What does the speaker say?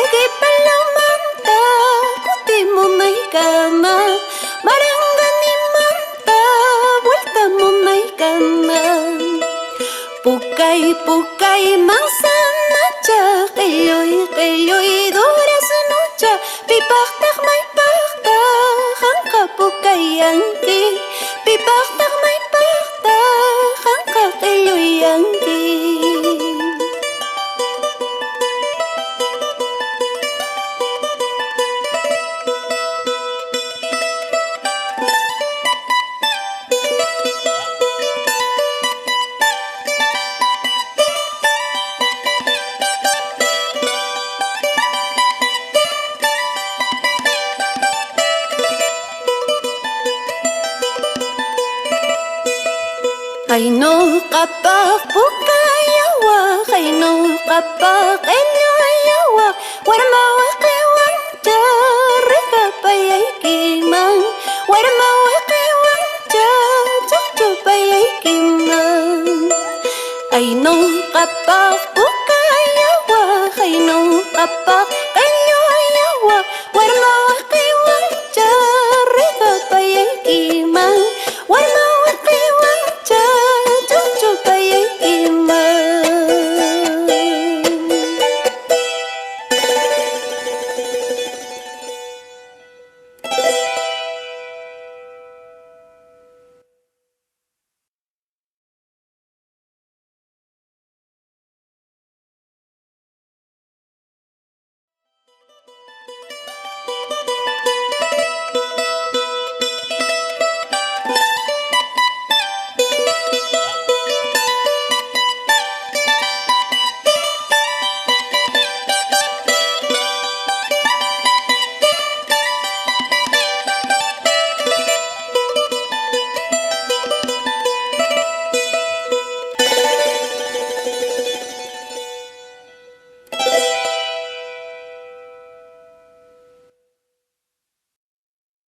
Algi palamanta kutimunaykama maranganimanta vueltamunaykama Pukay pukay manzanacha qilluy qilluy duraznocha pipaqtaq maypaqtaq hanqa pukayanki pipaqtaq maypaqtaq hanqa qilluyanki Hayno qapak pukayawaq hayno qapak qilluwayawaq warmawiqiwancha riqapayaykiman warmawiqiwancha chuqchupayaykiman Hayno qapak pukayawaq hayno qapak qilluwayawaq warmawiqiwancha